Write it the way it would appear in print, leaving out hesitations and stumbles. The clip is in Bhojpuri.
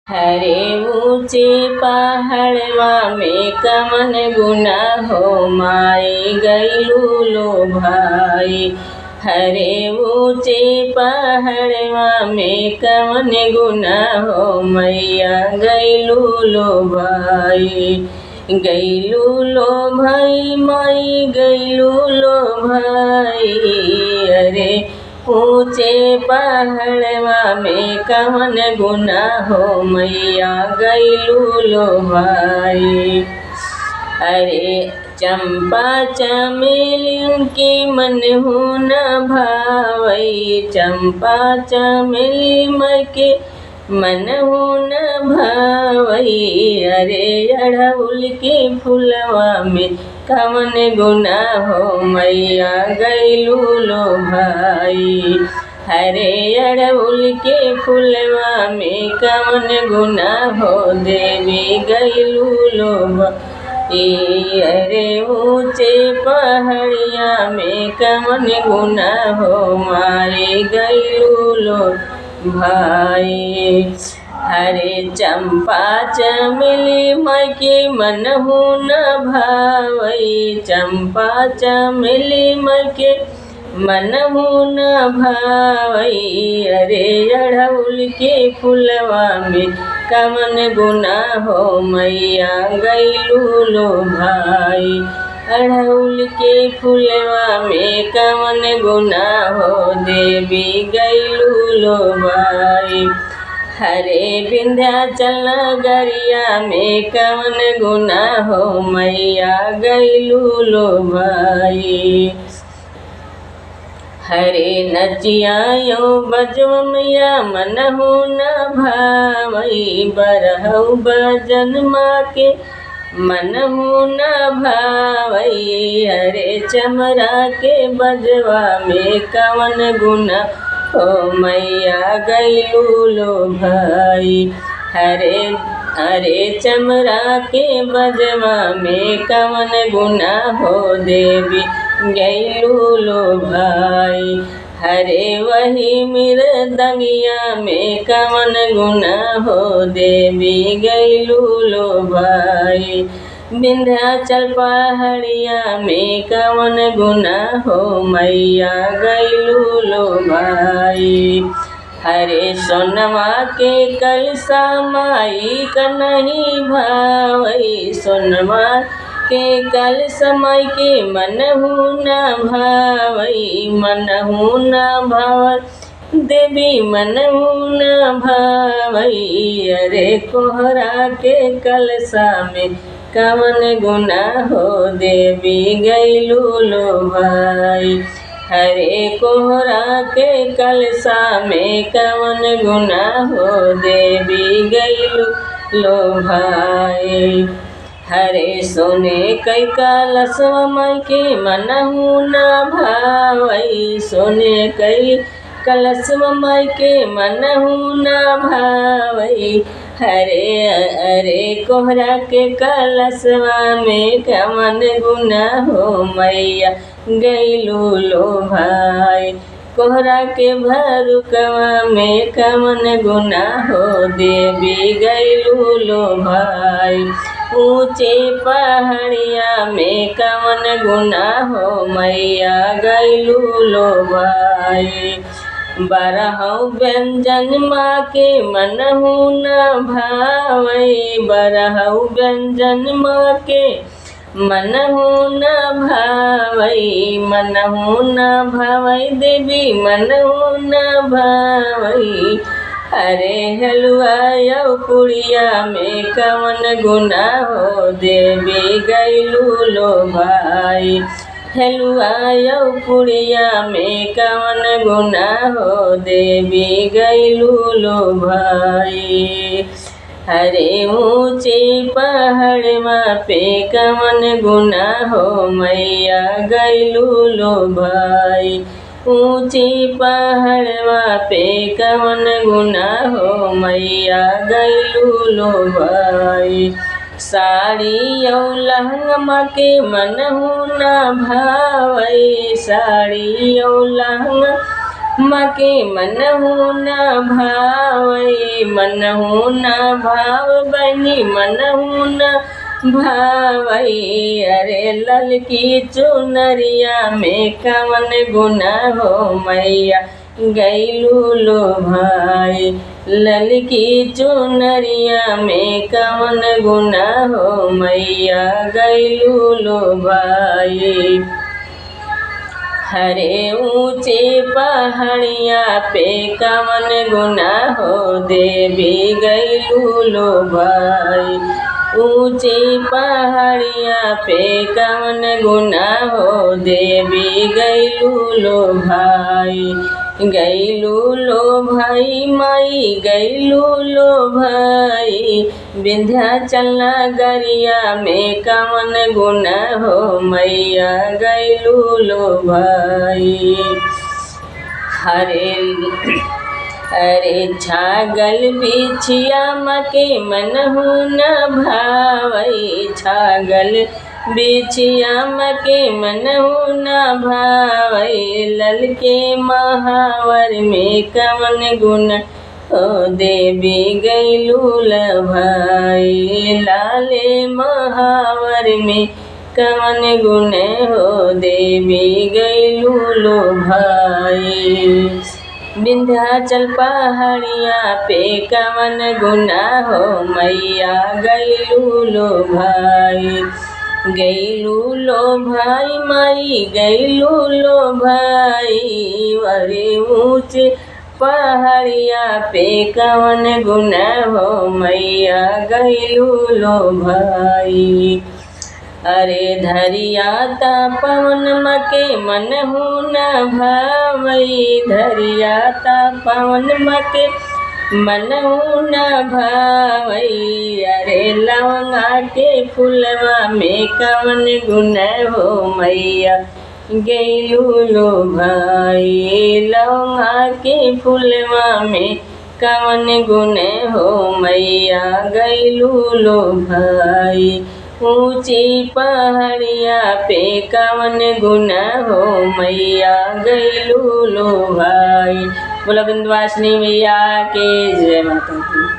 हरे ऊंचे पहाड़वा में कवन गुना हो माई गैलू लो भाई। हरे ऊंचे पहाड़वा में कवन गुना हो मैया गैलू लो भाई। गैलू लो भाई माई गैलू लो भाई। अरे ऊंचे पहाड़वा में कवन गुना हो मैया गैलू लो भाई। अरे चंपा चमेली के मन हो न भावई। चंपा चमेली मई के मन हो न भावई। अरे अड़हुल के फुलवा में कवन गुना हो मैया गैलू लो भाई। हरे अड़हुल के फुलवा में कवन गुना हो देवी गैलू लो भाई। अरे ऊंचे पहाड़िया में कवन गुना हो माई गैलू लो भाई। हरे चंपा चमेली मई के मन हो न भावई। चंपा चमेली मई के मन हो न भावई। अरे अड़हुल के फुलवा में कवन गुना हो मैया गैलू लो भाई। अड़हुल के फुलवा में कवन गुना हो देवी गैलू लो भाई। हरे विंध्याचल नगरिया में कवन गुना हो मैया गैलू लो भाई। हरे नचिया यो बजव मैया मन हो न भावई। बरहु भजन माँ के मन हो न भावई। हरे चमरा के बजवा में कवन गुना हो मैया गैलू लो भाई। हरे चमरा के बजवा में कवन गुना हो देवी गैलू लो भाई। हरे वही मृदंगिया में कवन गुना हो देवी गैलू लो भाई। विंध्याचल पहाड़िया में कवन गुना हो मैया गैलू लो भाई। हरे सोनवा के कलसा माई का नहीं भावई। सोनवा के कलसा माई के मन हो न भावई। मन हो न भाव देवी मन हो न भावई। अरे कोहरा के कलसा में कवन गुना हो देवी गैलू लो भाई। हरे कोहरा के कलसा में कवन गुना हो देवी गैलू लो भाई। हरे सोने कई कलशवा माई के मन हो न भावई। सोने कई कलशवा माई के मन हो न भावई। अरे कोहरा के कलशवा में कवन गुना हो मैया गैलू लो भाई। कोहरा के भरुकवा में कवन गुना हो देवी गैलू लो भाई। ऊंचे पहाड़िया में कवन गुना हो मैया गैलू लो भाई। बरहु व्यंजन माँ के मन हो न भावई। बरहु व्यंजन माँ के मन हो न भावई। मन हो न भावई देवी मन हो न भावई। अरे हलुआ यो पुड़िया में कवन गुना हो देवी गैलू लो भाई। हलुआ यो पुड़िया में कवन गुना हो देवी गैलू लो भाई। हरे ऊंचे पहाड़वा पे कवन गुना हो मैया गैलू लो भाई। ऊंचे पहाड़वा पे कवन गुना हो मैया गैलू लो भाई। साड़ी औ लहंगा के मन हो न भावई। साड़ी औ लहंगा मके मनहु न भावई, मनहु न भाव बनी मनहु न भावई। अरे ललकी चुनरिया में कवन गुना हो मैया गैलू लो भाई। ललकी चुनरिया में कवन गुना हो मैया गैलू लो भाई। हरे ऊंचे पहाड़िया पे कवन गुना हो देवी गैलू लो भाई। ऊंचे पहाड़िया पे कवन गुना हो देवी गैलू लो भाई। गैलू लो भाई माई गैलू लो भाई। विंध्याचल नगरिया में कवन गुना हो मैया गैलू लो भाई। अरे छागल बिछिया मके मनहु न भावई। छागल बिछिया मके मनहु न भावई। ललके महावर में कवन गुण हो देवी गैलू लो भाई। लाले महावर में कवन गुण हो देवी गैलू लो भाई। विंध्याचल पहाड़िया पे कवन गुना हो मैया गैलू लो भाई। गैलू लो भाई माई गैलू लो भाई। अरे ऊंचे पहाड़िया पे कवन गुना हो मैया गैलू लो भाई। अरे धरिया ता पवन मके मनहु न भावई। धरिया ता पवन मके मनहु न भावई। अरे लवंगा के फुलवा में कवन गुण हो मैया गैलू लो भाई। लवंगा के फुलवा में कवन गुण हो मैया गैलू लो भाई। ऊंची पहाड़िया पे कवन गुना हो मैया गैलू लो भाई। बोला विंध्यवासिनी मैया के जय माता दी।